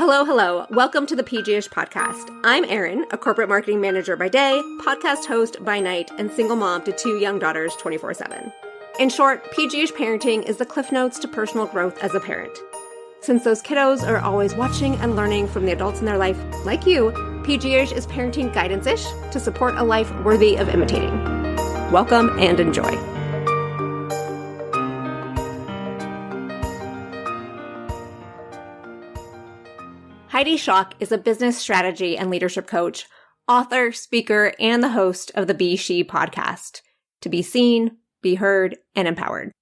Hello, hello. Welcome to the PG-ish podcast. I'm Erin, a corporate marketing manager by day, podcast host by night, and single mom to 2 young daughters 24/7. In short, PG-ish parenting is the cliff notes to personal growth as a parent. Since those kiddos are always watching and learning from the adults in their life, like you, PG-ish is parenting guidance-ish to support a life worthy of imitating. Welcome and enjoy. Heidi Schalk is a business strategy and leadership coach, author, speaker, and the host of the Be S.H.E podcast, to be seen, be heard, and empowered.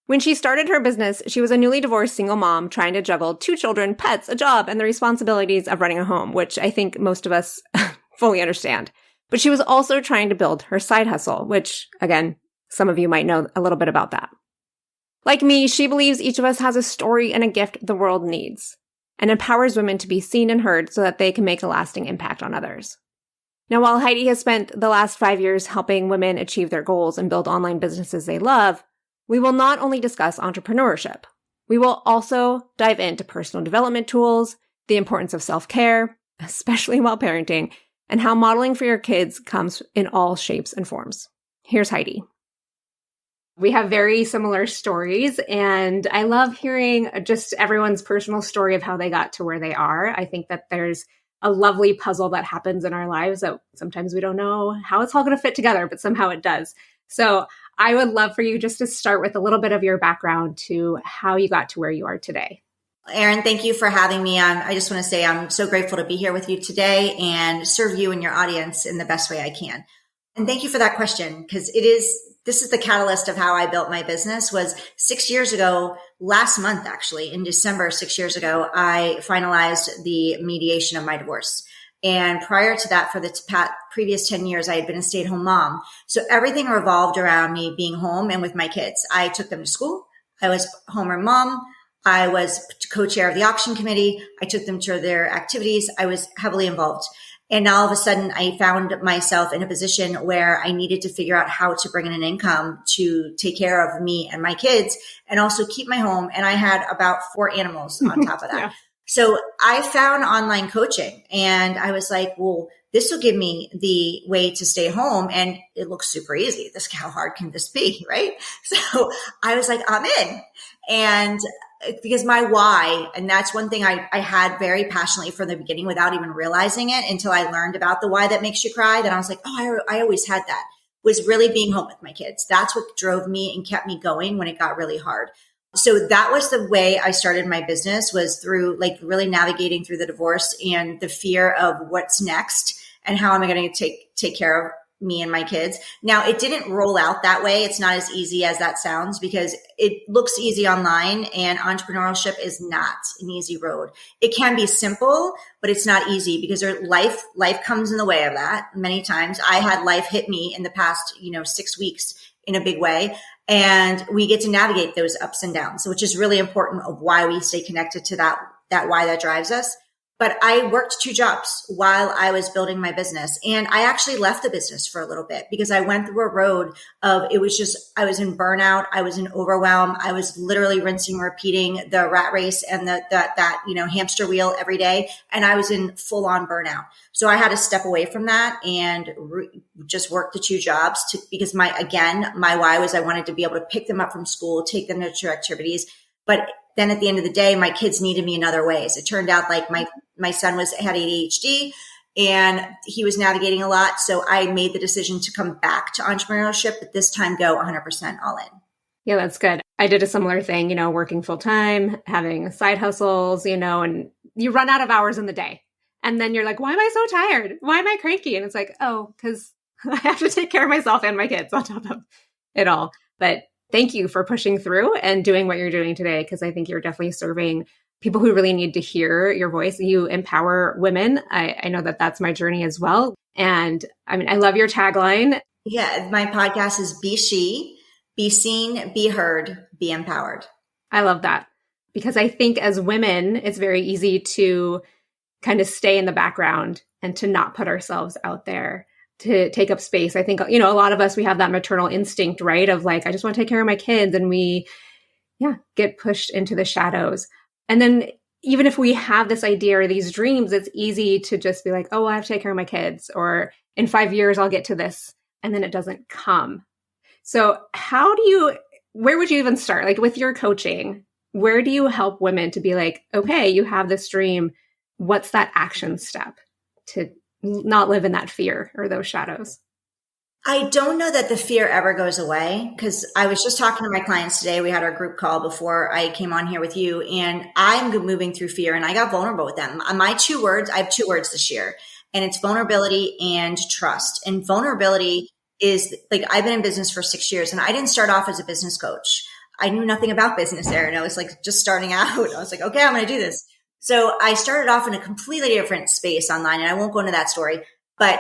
When she started her business, she was a newly divorced single mom trying to juggle 2 children, pets, a job, and the responsibilities of running a home, which I think most of us fully understand. But she was also trying to build her side hustle, which, again, some of you might know a little bit about that. Like me, she believes each of us has a story and a gift the world needs, and empowers women to be seen and heard so that they can make a lasting impact on others. Now, while Heidi has spent the last 5 years helping women achieve their goals and build online businesses they love, we will not only discuss entrepreneurship, we will also dive into personal development tools, the importance of self-care, especially while parenting, and how modeling for your kids comes in all shapes and forms. Here's Heidi. We have very similar stories, and I love hearing just everyone's personal story of how they got to where they are. I think that there's a lovely puzzle that happens in our lives that sometimes we don't know how it's all going to fit together, but somehow it does. So I would love for you just to start with a little bit of your background to how you got to where you are today. Erin, thank you for having me. I just want to say I'm so grateful to be here with you today and serve you and your audience in the best way I can. And thank you for that question, because this is the catalyst of how I built my business. Was 6 years ago, last month, actually, in December, 6 years ago, I finalized the mediation of my divorce. And prior to that, for the previous 10 years, I had been a stay-at-home mom. So everything revolved around me being home and with my kids. I took them to school. I was homeroom mom. I was co-chair of the auction committee. I took them to their activities. I was heavily involved. And all of a sudden, I found myself in a position where I needed to figure out how to bring in an income to take care of me and my kids and also keep my home. And I had about 4 animals on top of that. Yeah. So I found online coaching and I was like, well, this will give me the way to stay home. And it looks super easy. How hard can this be? Right. So I was like, I'm in. And because my why, and that's one thing I had very passionately from the beginning without even realizing it until I learned about the why that makes you cry. Then I was like, oh, I always had that, was really being home with my kids. That's what drove me and kept me going when it got really hard. So that was the way I started my business, was through like really navigating through the divorce and the fear of what's next and how am I going to take care of me and my kids. Now, it didn't roll out that way. It's not as easy as that sounds, because it looks easy online, and entrepreneurship is not an easy road. It can be simple, but it's not easy because life comes in the way of that. Many times I had life hit me in the past, 6 weeks in a big way. And we get to navigate those ups and downs, which is really important of why we stay connected to that why that drives us. But I worked 2 jobs while I was building my business. And I actually left the business for a little bit because I went through a road of, I was in burnout. I was in overwhelm. I was literally rinsing, repeating the rat race and that hamster wheel every day. And I was in full on burnout. So I had to step away from that and just work the 2 jobs because my why was I wanted to be able to pick them up from school, take them to activities. But then at the end of the day, my kids needed me in other ways. It turned out like my son had ADHD and he was navigating a lot. So I made the decision to come back to entrepreneurship, but this time go 100% all in. Yeah, that's good. I did a similar thing, working full time, having side hustles, and you run out of hours in the day. And then you're like, why am I so tired? Why am I cranky? And it's like, oh, because I have to take care of myself and my kids on top of it all. But thank you for pushing through and doing what you're doing today, because I think you're definitely serving people who really need to hear your voice. You empower women. I know that that's my journey as well. And I love your tagline. Yeah, my podcast is Be S.H.E, be seen, be heard, be empowered. I love that, because I think as women, it's very easy to kind of stay in the background and to not put ourselves out there, to take up space. I think, a lot of us, we have that maternal instinct, right? Of like, I just want to take care of my kids, and we, get pushed into the shadows. And then even if we have this idea or these dreams, it's easy to just be like, oh, I have to take care of my kids, or in 5 years, I'll get to this. And then it doesn't come. So where would you even start? Like with your coaching, where do you help women to be like, okay, you have this dream. What's that action step to not live in that fear or those shadows? I don't know that the fear ever goes away, because I was just talking to my clients today. We had our group call before I came on here with you, and I'm moving through fear, and I got vulnerable with them. My 2 words, I have 2 words this year, and it's vulnerability and trust. And vulnerability is like, I've been in business for 6 years, and I didn't start off as a business coach. I knew nothing about business, Erin. I was like just starting out. I was like, okay, I'm going to do this. So I started off in a completely different space online, and I won't go into that story, but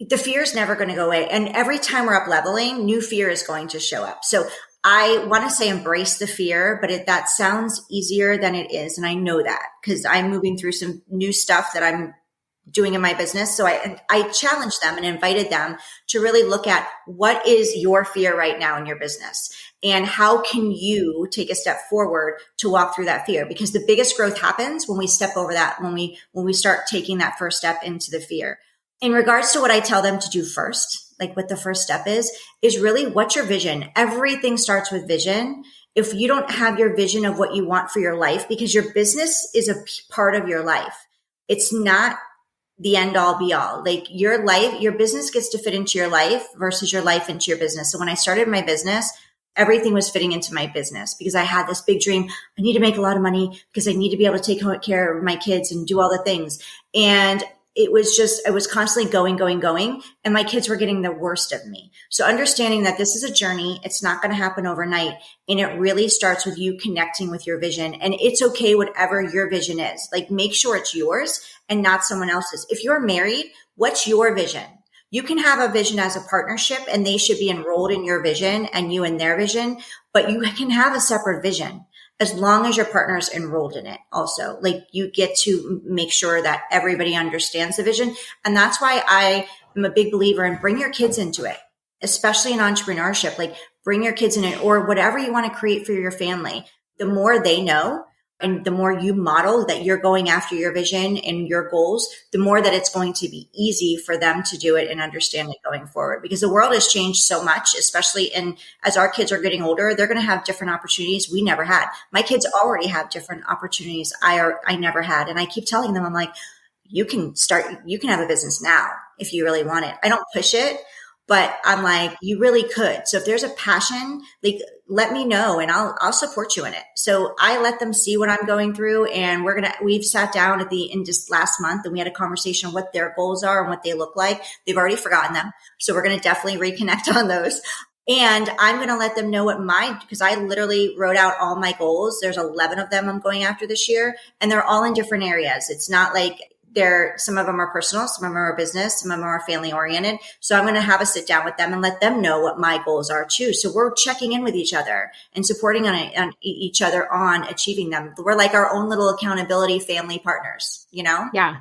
the fear is never going to go away. And every time we're up leveling, new fear is going to show up. So I want to say embrace the fear, but that sounds easier than it is. And I know that because I'm moving through some new stuff that I'm doing in my business. So I challenged them and invited them to really look at what is your fear right now in your business, and how can you take a step forward to walk through that fear? Because the biggest growth happens when we step over that, when we start taking that first step into the fear. In regards to what I tell them to do first, like what the first step is really, what's your vision? Everything starts with vision. If you don't have your vision of what you want for your life, because your business is a part of your life, it's not the end all be all. Like your life, your business gets to fit into your life versus your life into your business. So when I started my business, everything was fitting into my business because I had this big dream. I need to make a lot of money because I need to be able to take care of my kids and do all the things. And it was constantly going. And my kids were getting the worst of me. So understanding that this is a journey, it's not going to happen overnight. And it really starts with you connecting with your vision. And it's okay, whatever your vision is. Like, make sure it's yours and not someone else's. If you're married, what's your vision? You can have a vision as a partnership, and they should be enrolled in your vision and you in their vision, but you can have a separate vision, as long as your partner is enrolled in it also. Like, you get to make sure that everybody understands the vision. And that's why I am a big believer in bring your kids into it, especially in entrepreneurship. Like, bring your kids in it, or whatever you want to create for your family. The more they know and the more you model that you're going after your vision and your goals, the more that it's going to be easy for them to do it and understand it going forward. Because the world has changed so much, especially as our kids are getting older, they're going to have different opportunities we never had. My kids already have different opportunities I never had. And I keep telling them, I'm like, you can have a business now if you really want it. I don't push it, but I'm like, you really could. So if there's a passion, like, let me know and I'll support you in it. So I let them see what I'm going through, and we've sat down in just last month, and we had a conversation on what their goals are and what they look like. They've already forgotten them. So we're going to definitely reconnect on those. And I'm going to let them know because I literally wrote out all my goals. There's 11 of them I'm going after this year, and they're all in different areas. It's not like some of them are personal, some of them are business, some of them are family oriented. So I'm going to have a sit down with them and let them know what my goals are too. So we're checking in with each other and supporting on each other on achieving them. We're like our own little accountability family partners, you know? Yeah.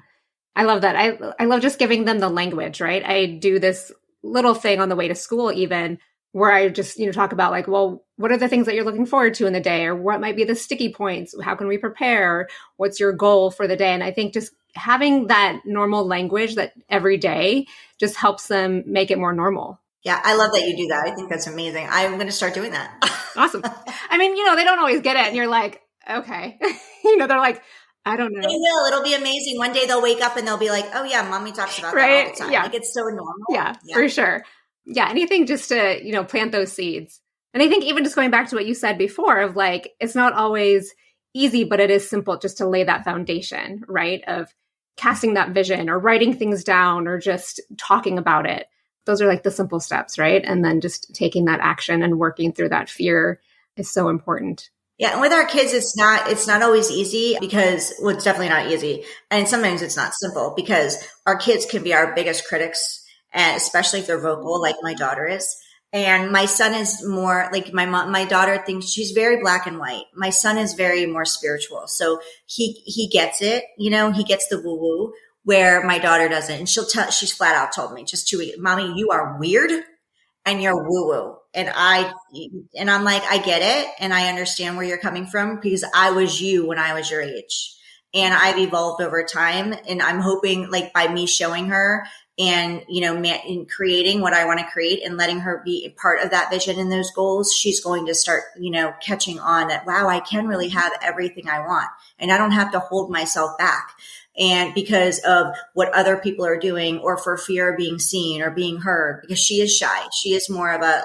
I love that. I love just giving them the language, right? I do this little thing on the way to school even, where I just, talk about like, well, what are the things that you're looking forward to in the day? Or what might be the sticky points? How can we prepare? What's your goal for the day? And I think just having that normal language that every day just helps them make it more normal. Yeah, I love that you do that. I think that's amazing. I'm going to start doing that. Awesome. I mean, they don't always get it. And you're like, okay. They're like, I don't know. They will. It'll be amazing. One day they'll wake up and they'll be like, oh yeah, mommy talks about that all the time. Yeah. Like, it's so normal. Yeah, for sure. Yeah. Anything just to, plant those seeds. And I think even just going back to what you said before of like, it's not always easy, but it is simple just to lay that foundation, right? Of casting that vision or writing things down or just talking about it. Those are like the simple steps, right? And then just taking that action and working through that fear is so important. Yeah. And with our kids, it's not always easy because, well, it's definitely not easy. And sometimes it's not simple because our kids can be our biggest critics, and especially if they're vocal, like my daughter is. And my son is more like my daughter thinks she's very black and white. My son is very more spiritual. So he gets it, he gets the woo woo where my daughter doesn't. And she's flat out told me just 2 weeks, Mommy, you are weird and you're woo woo. And I'm like, I get it. And I understand where you're coming from because I was you when I was your age. And I've evolved over time. And I'm hoping like by me showing her and, in creating what I want to create and letting her be a part of that vision and those goals, she's going to start, catching on that, wow, I can really have everything I want. And I don't have to hold myself back. And because of what other people are doing or for fear of being seen or being heard, because she is shy. She is more of a,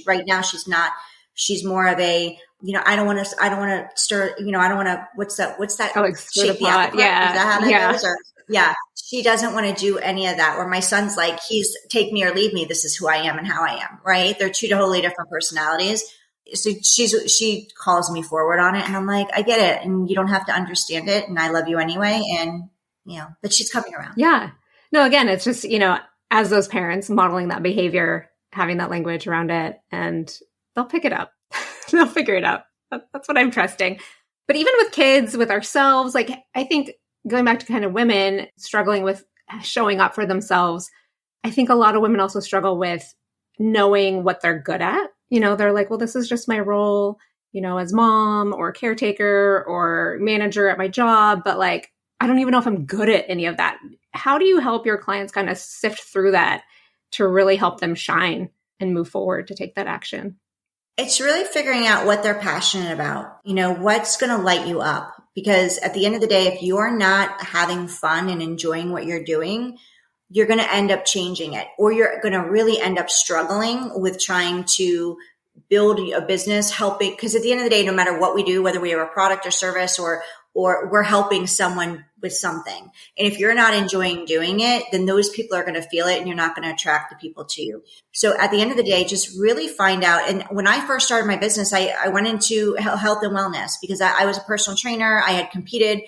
right now she's more of a, I don't want to stir, I don't want to, what's that? Oh, like shake the apple cart? Yeah. Is that how that goes? Or, yeah. She doesn't want to do any of that. Where my son's like, he's take me or leave me. This is who I am and how I am. Right. They're two totally different personalities. So she calls me forward on it. And I'm like, I get it. And you don't have to understand it. And I love you anyway. And, but she's coming around. Yeah. No, again, it's just, as those parents modeling that behavior, having that language around it, and they'll pick it up. They'll figure it out. That's what I'm trusting. But even with kids, with ourselves, like I think going back to kind of women struggling with showing up for themselves, I think a lot of women also struggle with knowing what they're good at. They're like, well, this is just my role, as mom or caretaker or manager at my job. But like, I don't even know if I'm good at any of that. How do you help your clients kind of sift through that to really help them shine and move forward to take that action? It's really figuring out what they're passionate about, what's going to light you up. Because at the end of the day, if you're not having fun and enjoying what you're doing, you're going to end up changing it, or you're going to really end up struggling with trying to build a business, helping. Because at the end of the day, no matter what we do, whether we have a product or service or we're helping someone with something. And if you're not enjoying doing it, then those people are going to feel it and you're not going to attract the people to you. So at the end of the day, just really find out. And when I first started my business, I went into health and wellness because I was a personal trainer. I had competed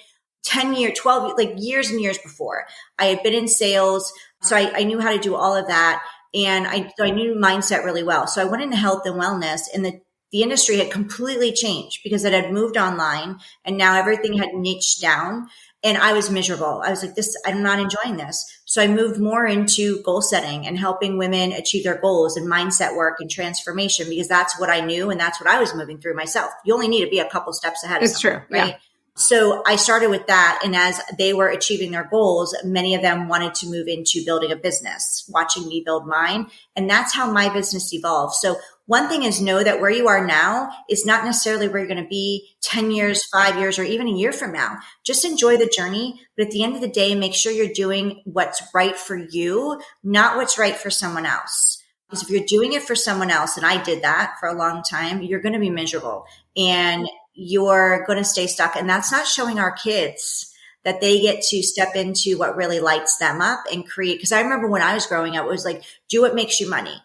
10 years, 12, like years and years before. I had been in sales. So I knew how to do all of that. And I knew mindset really well. So I went into health and wellness, and the industry had completely changed because it had moved online and now everything had niched down, and I was miserable. I was like, I'm not enjoying this. So I moved more into goal setting and helping women achieve their goals and mindset work and transformation, because that's what I knew. And that's what I was moving through myself. You only need to be a couple steps ahead. It's true. Right. Yeah. So I started with that. And as they were achieving their goals, many of them wanted to move into building a business, watching me build mine. And that's how my business evolved. So one thing is, know that where you are now is not necessarily where you're going to be 10 years, 5 years, or even a year from now. Just enjoy the journey. But at the end of the day, make sure you're doing what's right for you, not what's right for someone else. Because if you're doing it for someone else, and I did that for a long time, you're going to be miserable and you're going to stay stuck. And that's not showing our kids that they get to step into what really lights them up and create. Because I remember when I was growing up, it was like, do what makes you money.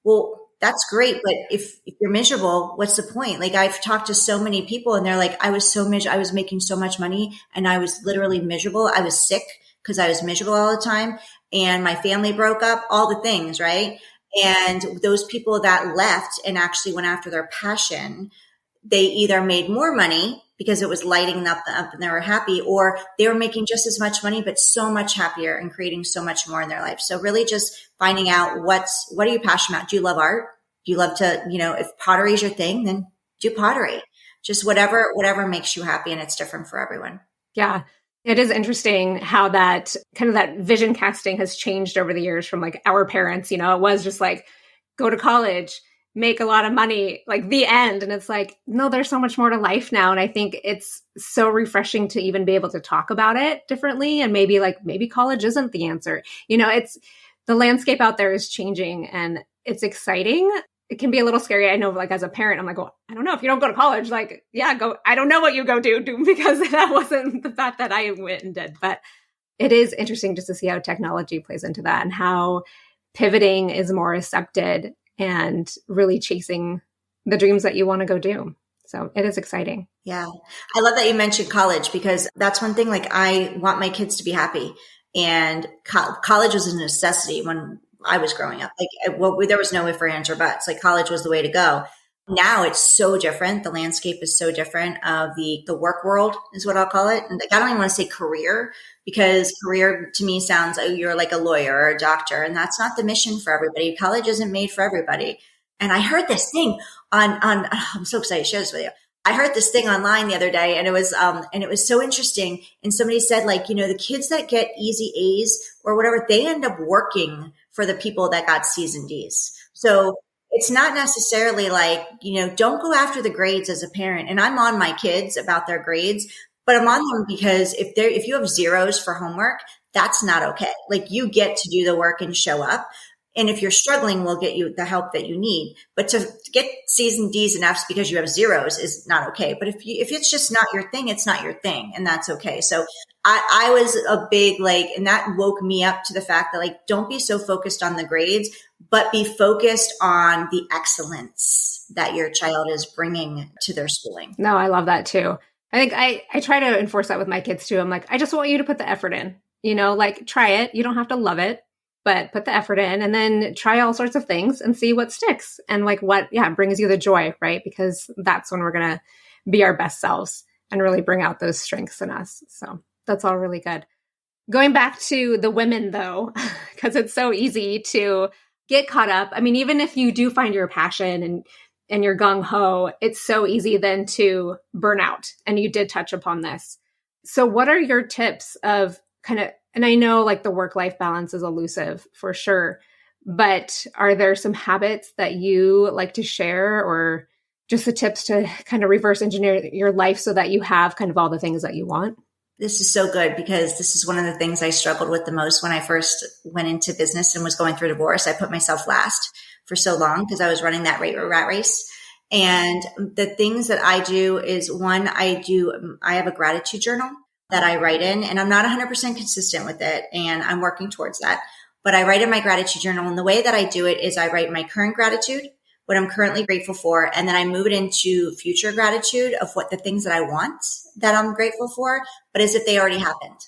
Well, that's great. But if you're miserable, what's the point? Like, I've talked to so many people and they're like, I was making so much money and I was literally miserable. I was sick because I was miserable all the time. And my family broke up, all the things, right? And those people that left and actually went after their passion, they either made more money because it was lighting them up and they were happy, or they were making just as much money, but so much happier and creating so much more in their life. So really just finding out what are you passionate about? Do you love art? Do you love to, if pottery is your thing, then do pottery. Just whatever makes you happy. And it's different for everyone. Yeah. It is interesting how that kind of that vision casting has changed over the years from like our parents. It was just like, go to college, make a lot of money, like the end. And it's like, no, there's so much more to life now. And I think it's so refreshing to even be able to talk about it differently. And maybe college isn't the answer. It's the landscape out there is changing and it's exciting. It can be a little scary. I know, like as a parent, I'm like, well, I don't know if you don't go to college, like, yeah, go. I don't know what you go do because that wasn't the path that I went and did. But it is interesting just to see how technology plays into that and how pivoting is more accepted and really chasing the dreams that you want to go do. So it is exciting. Yeah. I love that you mentioned college, because that's one thing, like I want my kids to be happy, and college was a necessity when I was growing up. Like, there was no if or ands or buts. Like, college was the way to go. Now it's so different. The landscape is so different. The work world is what I'll call it. And I don't even want to say career, because career to me sounds like you're like a lawyer or a doctor, and that's not the mission for everybody. College isn't made for everybody. And I heard this thing on I'm so excited to share this with you. I heard this thing online the other day, and it was so interesting. And somebody said, like, the kids that get easy A's or whatever, they end up working for the people that got C's and D's. So it's not necessarily like, don't go after the grades as a parent. And I'm on my kids about their grades, but I'm on them because if you have zeros for homework, that's not okay. Like, you get to do the work and show up. And if you're struggling, we'll get you the help that you need. But to get C's and D's and F's because you have zeros is not okay. But if it's just not your thing, it's not your thing, and that's okay. So I was a big, and that woke me up to the fact that, don't be so focused on the grades, but be focused on the excellence that your child is bringing to their schooling. No, I love that too. I think I try to enforce that with my kids too. I'm like, I just want you to put the effort in, try it. You don't have to love it, but put the effort in, and then try all sorts of things and see what sticks and what brings you the joy, right? Because that's when we're going to be our best selves and really bring out those strengths in us. So that's all really good. Going back to the women though, because it's so easy to get caught up. I mean, even if you do find your passion and you're gung ho, it's so easy then to burn out. And you did touch upon this. So what are your tips of and I know the work-life balance is elusive for sure, but are there some habits that you like to share, or just the tips to kind of reverse engineer your life so that you have kind of all the things that you want? This is so good, because this is one of the things I struggled with the most when I first went into business and was going through divorce. I put myself last for so long because I was running that rat race. And the things that I do is, one, I have a gratitude journal that I write in, and I'm not 100% consistent with it, and I'm working towards that. But I write in my gratitude journal, and the way that I do it is I write my current gratitude, what I'm currently grateful for, and then I move it into future gratitude of what the things that I want that I'm grateful for, but as if they already happened.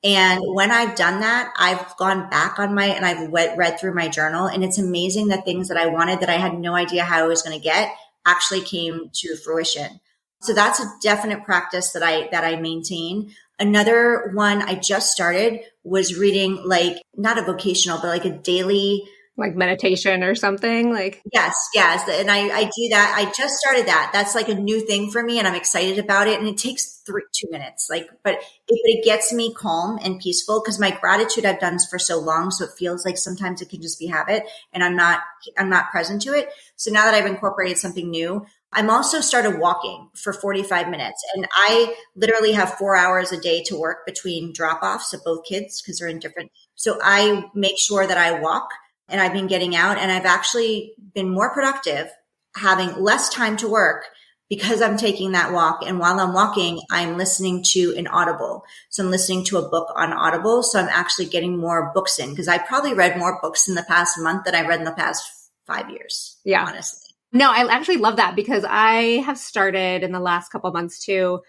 And when I've done that, I've gone back and I've read through my journal, and it's amazing that things that I wanted that I had no idea how I was going to get actually came to fruition. So that's a definite practice that I maintain. Another one I just started was reading, not a vocational, but a daily, meditation or something Yes. And I do that. I just started that. That's a new thing for me, and I'm excited about it. And it takes 2 minutes, but it gets me calm and peaceful, because my gratitude I've done for so long. So it feels like sometimes it can just be habit, and I'm not present to it. So now that I've incorporated something new, I'm also started walking for 45 minutes, and I literally have 4 hours a day to work between drop-offs of both kids because they're in different. So I make sure that I walk, and I've been getting out, and I've actually been more productive, having less time to work because I'm taking that walk. And while I'm walking, I'm listening to an Audible. So I'm listening to a book on Audible. So I'm actually getting more books in, because I probably read more books in the past month than I read in the past 5 years. Yeah. Honestly. No, I actually love that, because I have started in the last couple of months too,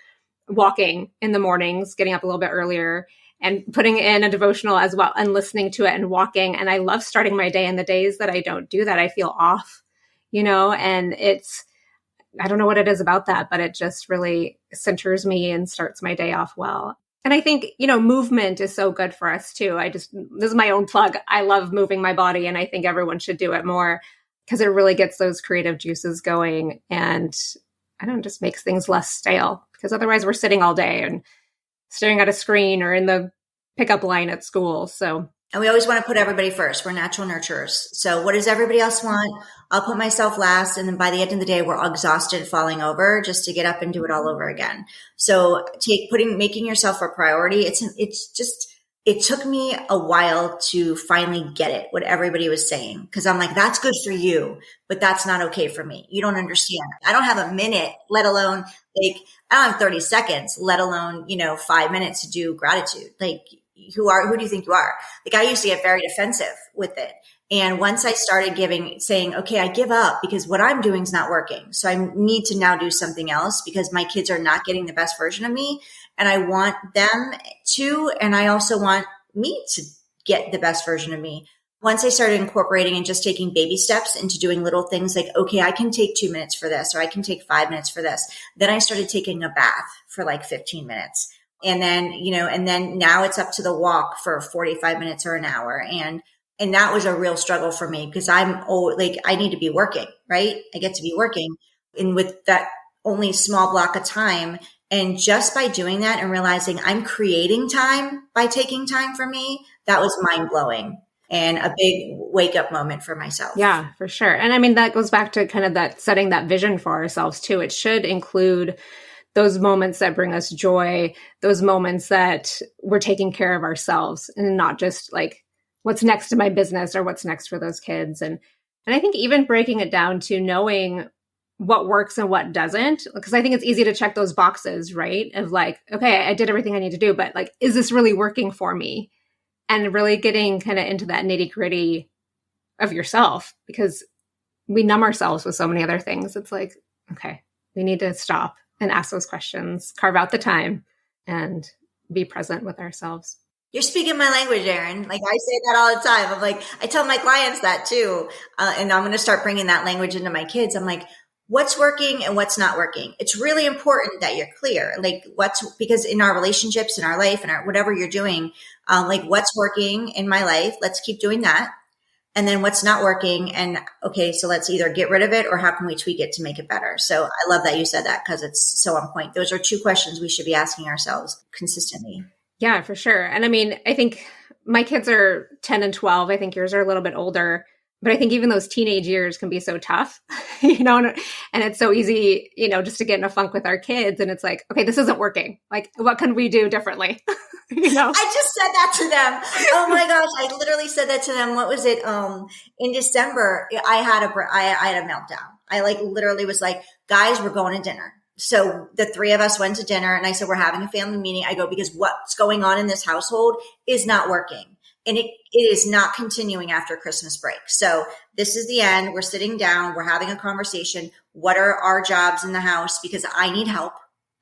walking in the mornings, getting up a little bit earlier and putting in a devotional as well and listening to it and walking. And I love starting my day. And the days that I don't do that, I feel off, and I don't know what it is about that, but it just really centers me and starts my day off well. And I think, movement is so good for us too. This is my own plug. I love moving my body, and I think everyone should do it more, because it really gets those creative juices going, and just makes things less stale, because otherwise we're sitting all day and staring at a screen or in the pickup line at school. So, and we always want to put everybody first. We're natural nurturers. So what does everybody else want? I'll put myself last. And then by the end of the day, we're exhausted, falling over, just to get up and do it all over again. So making yourself a priority. It took me a while to finally get it, what everybody was saying. Because I'm like, that's good for you, but that's not okay for me. You don't understand. I don't have a minute, let alone I don't have 30 seconds, let alone, 5 minutes to do gratitude. Who do you think you are? I used to get very defensive with it. And once I started saying, okay, I give up because what I'm doing is not working. So I need to now do something else, because my kids are not getting the best version of me. And I want them to, and I also want me to get the best version of me. Once I started incorporating and just taking baby steps into doing little things okay, I can take 2 minutes for this, or I can take 5 minutes for this. Then I started taking a bath for 15 minutes. And then, and then now it's up to the walk for 45 minutes or an hour. And that was a real struggle for me, because I need to be working, right? I get to be working. And with that only small block of time. And just by doing that and realizing I'm creating time by taking time for me, that was mind blowing and a big wake up moment for myself. Yeah, for sure. And I mean, that goes back to kind of that setting that vision for ourselves too. It should include those moments that bring us joy, those moments that we're taking care of ourselves and not just like what's next in my business or what's next for those kids. And I think even breaking it down to knowing what works and what doesn't, because I think it's easy to check those boxes, right? Of like, okay, I did everything I need to do, but like, is this really working for me? And really getting kind of into that nitty gritty of yourself, because we numb ourselves with so many other things. It's like, okay, we need to stop and ask those questions, carve out the time and be present with ourselves. You're speaking my language, Erin. Like I say that all the time. I'm like, I tell my clients that too. And I'm going to start bringing that language into my kids. I'm like, what's working and what's not working. It's really important that you're clear. Like because in our relationships, in our life, and whatever you're doing, like what's working in my life, let's keep doing that. And then what's not working. And okay, so let's either get rid of it or how can we tweak it to make it better? So I love that you said that because it's so on point. Those are two questions we should be asking ourselves consistently. Yeah, for sure. And I mean, I think my kids are 10 and 12. I think yours are a little bit older. But I think even those teenage years can be so tough, and it's so easy, just to get in a funk with our kids. And it's like, okay, this isn't working. Like, what can we do differently? I just said that to them. Oh my gosh. I literally said that to them. What was it? In December, I had a meltdown. I like literally was like, guys, we're going to dinner. So the three of us went to dinner and I said, we're having a family meeting. I go, because what's going on in this household is not working. And it is not continuing after Christmas break. So this is the end. We're sitting down. We're having a conversation. What are our jobs in the house? Because I need help.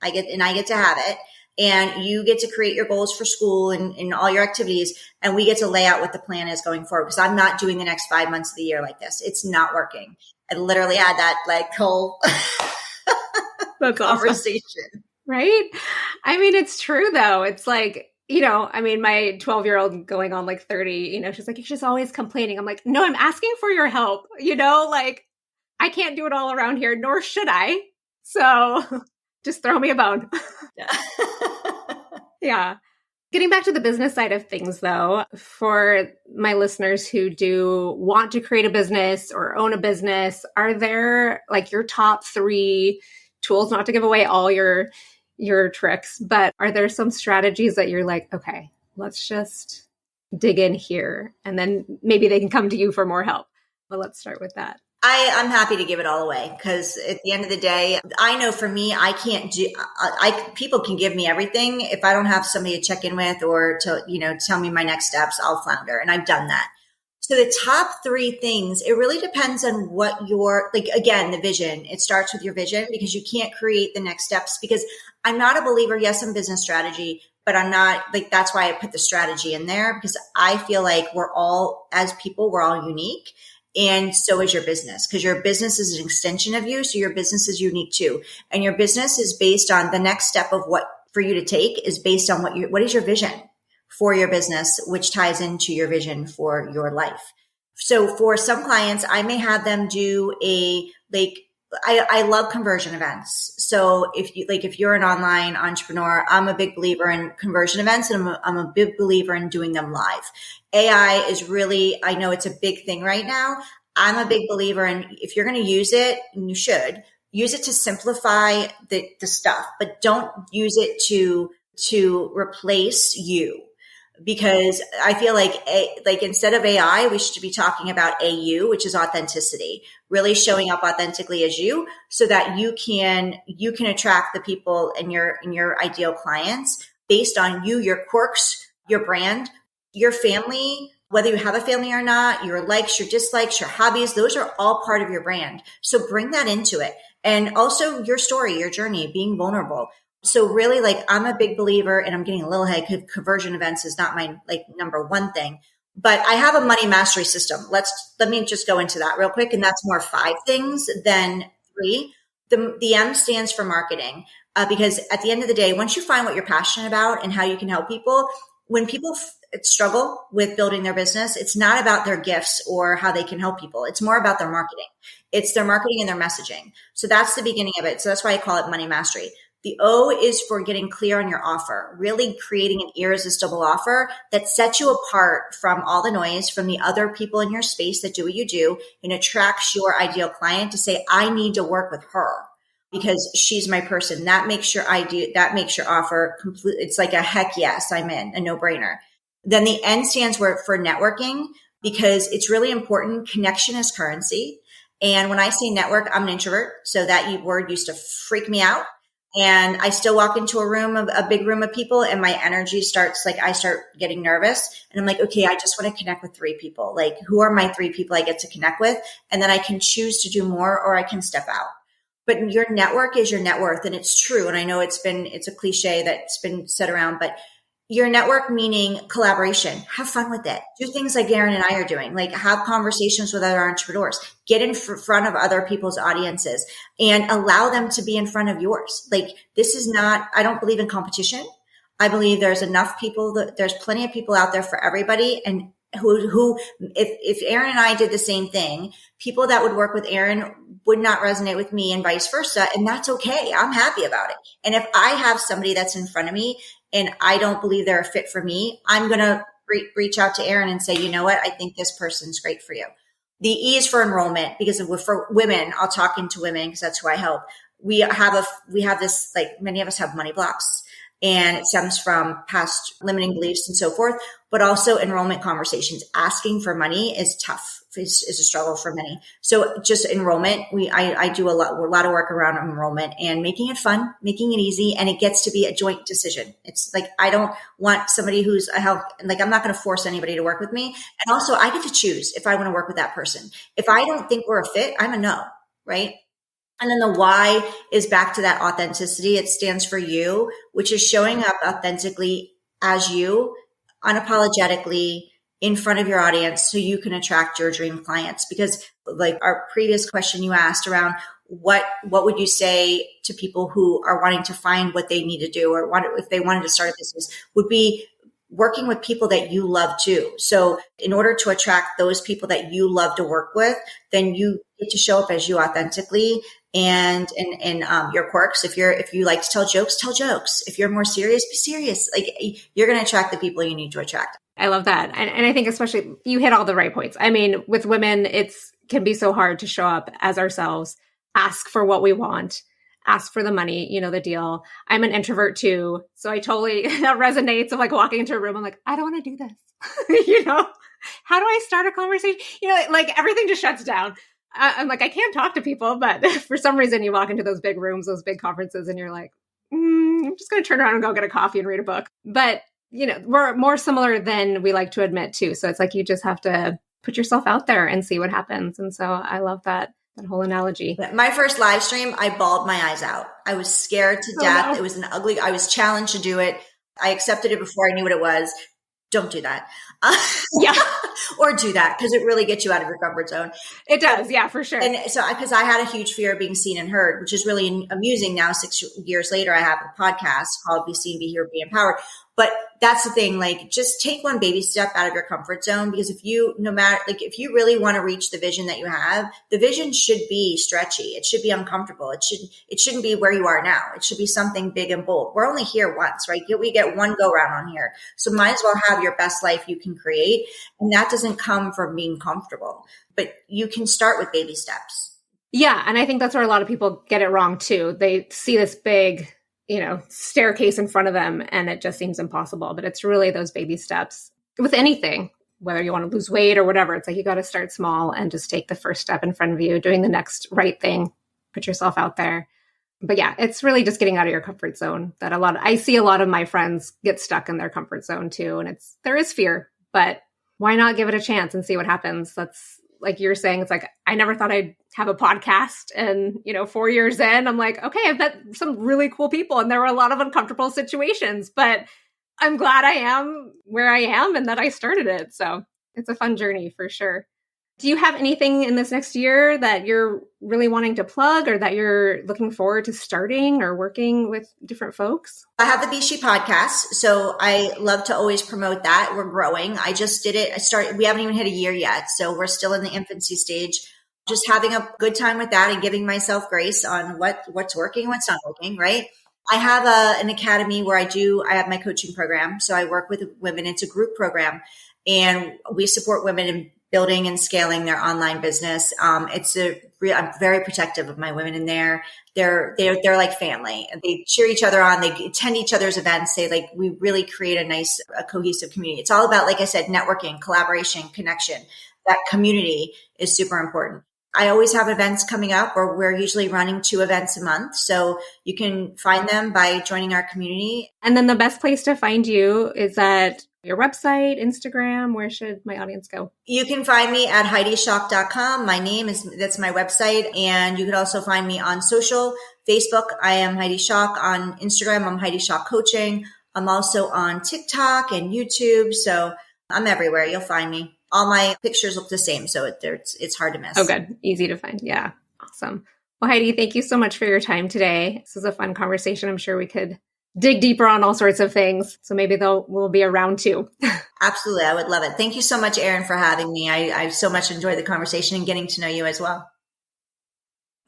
I get to have it. And you get to create your goals for school and all your activities. And we get to lay out what the plan is going forward. Because I'm not doing the next 5 months of the year like this. It's not working. I literally had that like whole conversation. Awesome. Right? I mean, it's true though. It's like, my 12-year-old going on like 30, she's like, you're just always complaining. I'm like, no, I'm asking for your help. Like I can't do it all around here, nor should I. So just throw me a bone. Yeah. Getting back to the business side of things though, for my listeners who do want to create a business or own a business, are there like your top 3 tools, not to give away all your tricks, but are there some strategies that you're like, okay, let's just dig in here and then maybe they can come to you for more help? But let's start with that. I'm happy to give it all away because at the end of the day, I know for me, I can't do, people can give me everything. If I don't have somebody to check in with or to, tell me my next steps, I'll flounder. And I've done that. So the top 3 things, it really depends on what your, like, again, the vision. It starts with your vision because you can't create the next steps because I'm not a believer. Yes, I'm business strategy, but I'm not like, that's why I put the strategy in there because I feel like we're all, as people, we're all unique. And so is your business because your business is an extension of you. So your business is unique too. And your business is based on the next step of what for you to take is based on what is your vision for your business, which ties into your vision for your life. So for some clients, I may have them do I love conversion events. So if you're an online entrepreneur, I'm a big believer in conversion events and I'm a big believer in doing them live. AI is really, I know it's a big thing right now. I'm a big believer in if you're going to use it, and you should use it to simplify the stuff, but don't use it to replace you. Because I feel like instead of AI, we should be talking about AU, which is authenticity, really showing up authentically as you so that you can attract the people and your ideal clients based on you, your quirks, your brand, your family, whether you have a family or not, your likes, your dislikes, your hobbies, those are all part of your brand. So bring that into it. And also your story, your journey, being vulnerable. So really, I'm a big believer, and I'm getting a little ahead because conversion events is not my number one thing, but I have a money mastery system. Let me just go into that real quick. And that's more 5 things than 3. The M stands for marketing, because at the end of the day, once you find what you're passionate about and how you can help people, when people struggle with building their business, it's not about their gifts or how they can help people. It's more about their marketing. It's their marketing and their messaging. So that's the beginning of it. So that's why I call it money mastery. The O is for getting clear on your offer, really creating an irresistible offer that sets you apart from all the noise, from the other people in your space that do what you do, and attracts your ideal client to say, I need to work with her because she's my person. That makes your offer complete. It's like a heck yes, I'm in, a no-brainer. Then the N stands for networking, because it's really important. Connection is currency. And when I say network, I'm an introvert. So that word used to freak me out. And I still walk into a big room of people, and my energy starts, like, I start getting nervous, and I'm like, okay, I just want to connect with 3 people. Like, who are my 3 people I get to connect with? And then I can choose to do more, or I can step out. But your network is your net worth. And it's true. And I know it's a cliche that's been said around, but your network, meaning collaboration, have fun with it. Do things like Erin and I are doing, like have conversations with other entrepreneurs, get in front of other people's audiences and allow them to be in front of yours. Like, this is not, I don't believe in competition. I believe there's enough people, there's plenty of people out there for everybody. And who if Erin and I did the same thing, people that would work with Erin would not resonate with me and vice versa. And that's okay. I'm happy about it. And if I have somebody that's in front of me and I don't believe they're a fit for me, I'm going to reach out to Erin and say, you know what? I think this person's great for you. The E is for enrollment, because for women, I'll talk into women because that's who I help. We have this, like, many of us have money blocks, and it stems from past limiting beliefs and so forth, but also enrollment conversations. Asking for money is tough, is a struggle for many. So just enrollment, I do a lot of work around enrollment and making it fun, making it easy, and it gets to be a joint decision. It's like, I don't want somebody who's a help, like, I'm not going to force anybody to work with me. And also, I get to choose if I want to work with that person. If I don't think we're a fit, I'm a no, right? And then the Y is back to that authenticity. It stands for you, which is showing up authentically as you, unapologetically, in front of your audience, so you can attract your dream clients. Because, like our previous question you asked around what would you say to people who are wanting to find what they need to do, or if they wanted to start a business, would be working with people that you love too. So in order to attract those people that you love to work with, then you get to show up as you authentically, and your quirks. If you like to tell jokes, tell jokes. If you're more serious, be serious. Like, you're going to attract the people you need to attract. I love that. And I think especially you hit all the right points. I mean, with women, can be so hard to show up as ourselves, ask for what we want, ask for the money, you know, the deal. I'm an introvert too. So I totally, that resonates of like walking into a room. I'm like, I don't want to do this. You know, how do I start a conversation? You know, like everything just shuts down. I'm like, I can't talk to people, but for some reason you walk into those big rooms, those big conferences, and you're like, I'm just going to turn around and go get a coffee and read a book. But, you know, we're more similar than we like to admit too. So it's like, you just have to put yourself out there and see what happens. And so I love that whole analogy. My first live stream, I bawled my eyes out. I was scared to death. No. It was I was challenged to do it. I accepted it before I knew what it was. Don't do that. Yeah. Or do that, because it really gets you out of your comfort zone. It does. Yeah, for sure. And so, because I had a huge fear of being seen and heard, which is really amusing now. 6 years later, I have a podcast called Be Seen, Be Heard, Be Empowered. But that's the thing, like, just take one baby step out of your comfort zone, because if you really want to reach the vision that you have, the vision should be stretchy. It should be uncomfortable. It shouldn't be where you are now. It should be something big and bold. We're only here once, right? We get one go round on here. So might as well have your best life you can create. And that doesn't come from being comfortable, but you can start with baby steps. Yeah. And I think that's where a lot of people get it wrong too. They see this big, you know, staircase in front of them, and it just seems impossible. But it's really those baby steps with anything, whether you want to lose weight or whatever. It's like, you got to start small and just take the first step in front of you, doing the next right thing, put yourself out there. But yeah, it's really just getting out of your comfort zone that I see a lot of my friends get stuck in their comfort zone too. And there is fear, but why not give it a chance and see what happens? That's like you're saying, it's like, I never thought I'd have a podcast. And, you know, 4 years in, I'm like, okay, I've met some really cool people, and there were a lot of uncomfortable situations, but I'm glad I am where I am and that I started it. So it's a fun journey for sure. Do you have anything in this next year that you're really wanting to plug, or that you're looking forward to starting or working with different folks? I have the Be S.H.E podcast, so I love to always promote that. We're growing. I just did it. We haven't even hit a year yet, so we're still in the infancy stage. just having a good time with that and giving myself grace on what's working, what's not working, right? I have an academy where I have my coaching program. So I work with women. It's a group program, and we support women in building and scaling their online business. I'm very protective of my women in there. They're like family, and they cheer each other on. They attend each other's events. We really create a cohesive community. It's all about, like I said, networking, collaboration, connection. That community is super important. I always have events coming up, or we're usually running 2 events a month. So you can find them by joining our community. And then the best place to find you is at your website, Instagram. Where should my audience go? You can find me at HeidiSchalk.com. That's my website. And you can also find me on social. Facebook, I am Heidi Schalk. On Instagram, I'm Heidi Schalk Coaching. I'm also on TikTok and YouTube. So I'm everywhere. You'll find me. All my pictures look the same, so it's hard to miss. Oh, good. Easy to find. Yeah. Awesome. Well, Heidi, thank you so much for your time today. This was a fun conversation. I'm sure we could dig deeper on all sorts of things. So maybe we'll be around too. Absolutely. I would love it. Thank you so much, Erin, for having me. I so much enjoyed the conversation and getting to know you as well.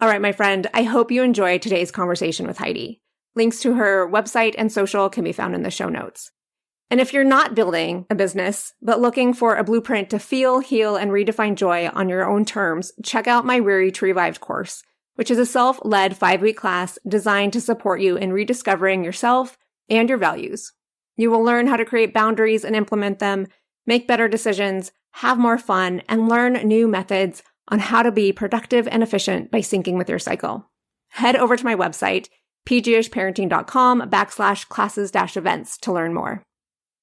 All right, my friend. I hope you enjoyed today's conversation with Heidi. Links to her website and social can be found in the show notes. And if you're not building a business, but looking for a blueprint to feel, heal, and redefine joy on your own terms, check out my Weary to Revived course, which is a self-led 5-week class designed to support you in rediscovering yourself and your values. You will learn how to create boundaries and implement them, make better decisions, have more fun, and learn new methods on how to be productive and efficient by syncing with your cycle. Head over to my website, pghparenting.com/classes-events to learn more.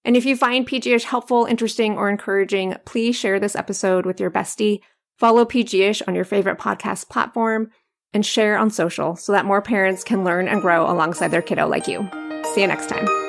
And if you find PGish helpful, interesting, or encouraging, please share this episode with your bestie, follow PGish on your favorite podcast platform, and share on social so that more parents can learn and grow alongside their kiddo like you. See you next time.